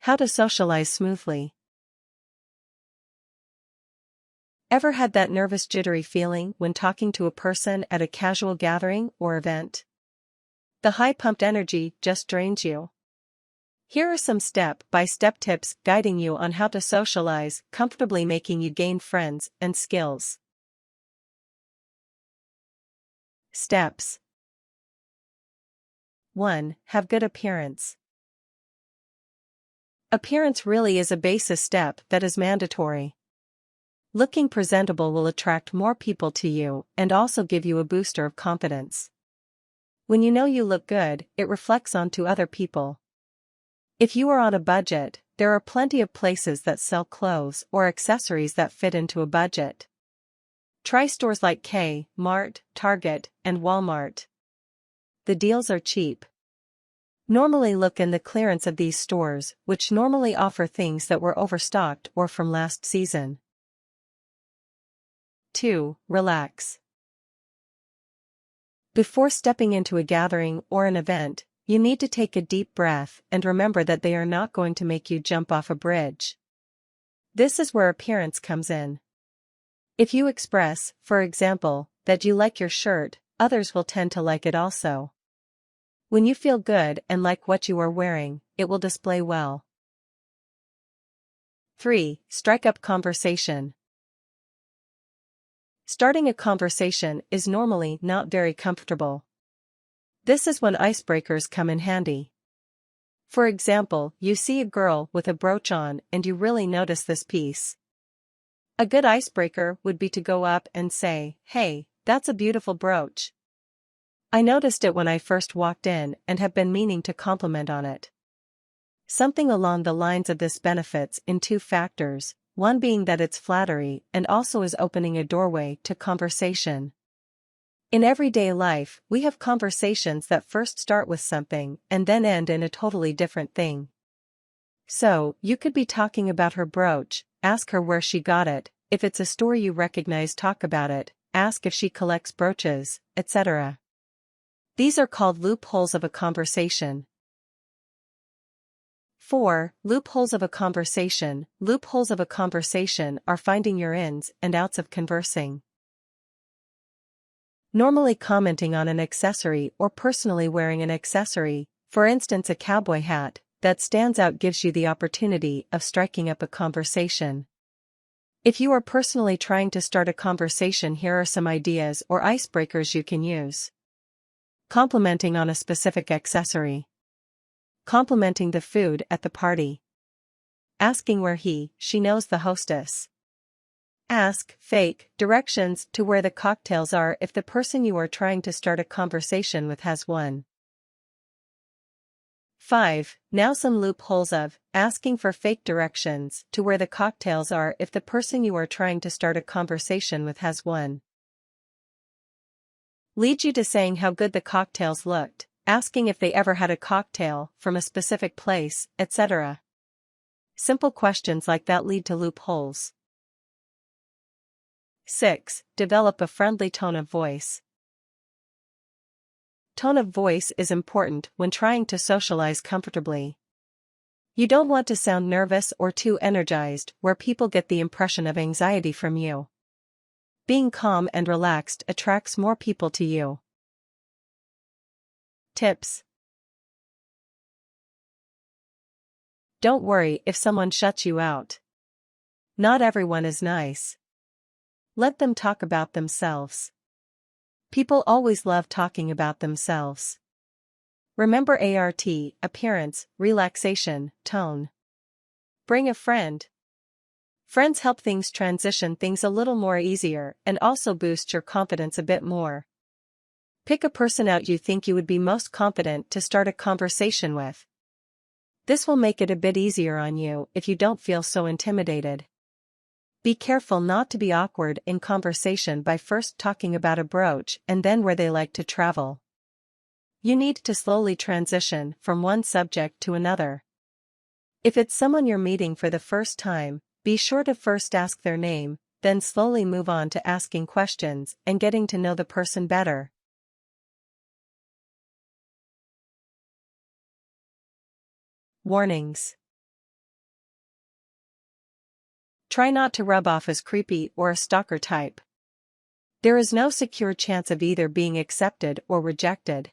How to socialize smoothly. Ever had that nervous, jittery feeling when talking to a person at a casual gathering or event? The high-pumped energy just drains you. Here are some step-by-step tips guiding you on how to socialize comfortably, making you gain friends and skills. Steps. 1. Have good appearance. Appearance really is a basis step that is mandatory. Looking presentable will attract more people to you and also give you a booster of confidence. When you know you look good, it reflects onto other people. If you are on a budget, there are plenty of places that sell clothes or accessories that fit into a budget. Try stores like Kmart, Target, and Walmart. The deals are cheap. Normally look in the clearance of these stores, which normally offer things that were overstocked or from last season. 2. Relax. Before stepping into a gathering or an event, you need to take a deep breath and remember that they are not going to make you jump off a bridge. This is where appearance comes in. If you express, for example, that you like your shirt, others will tend to like it also. When you feel good and like what you are wearing, it will display well. 3. Strike up conversation. Starting a conversation is normally not very comfortable. This is when icebreakers come in handy. For example, you see a girl with a brooch on and you really notice this piece. A good icebreaker would be to go up and say, "Hey, that's a beautiful brooch. I noticed it when I first walked in and have been meaning to compliment on it." Something along the lines of this benefits in two factors, one being that it's flattery and also is opening a doorway to conversation. In everyday life, we have conversations that first start with something and then end in a totally different thing. So, you could be talking about her brooch, ask her where she got it, if it's a store you recognize, talk about it, ask if she collects brooches, etc. These are called loopholes of a conversation. 4. Loopholes of a conversation. Loopholes of a conversation are finding your ins and outs of conversing. Normally commenting on an accessory or personally wearing an accessory, for instance a cowboy hat, that stands out gives you the opportunity of striking up a conversation. If you are personally trying to start a conversation, here are some ideas or icebreakers you can use. Complimenting on a specific accessory. Complimenting the food at the party. Asking where she knows the hostess. Ask fake directions to where the cocktails are if the person you are trying to start a conversation with has one. 5. Now some loopholes of asking for fake directions to where the cocktails are if the person you are trying to start a conversation with has one. Lead you to saying how good the cocktails looked, asking if they ever had a cocktail from a specific place, etc. Simple questions like that lead to loopholes. 6. Develop a friendly tone of voice. Tone of voice is important when trying to socialize comfortably. You don't want to sound nervous or too energized, where people get the impression of anxiety from you. Being calm and relaxed attracts more people to you. Tips. Don't worry if someone shuts you out. Not everyone is nice. Let them talk about themselves. People always love talking about themselves. Remember ART, appearance, relaxation, tone. Bring a friend. Friends help things transition things a little more easier and also boost your confidence a bit more. Pick a person out you think you would be most confident to start a conversation with. This will make it a bit easier on you if you don't feel so intimidated. Be careful not to be awkward in conversation by first talking about a brooch and then where they like to travel. You need to slowly transition from one subject to another. If it's someone you're meeting for the first time, be sure to first ask their name, then slowly move on to asking questions and getting to know the person better. Warnings. Try not to rub off as creepy or a stalker type. There is no secure chance of either being accepted or rejected.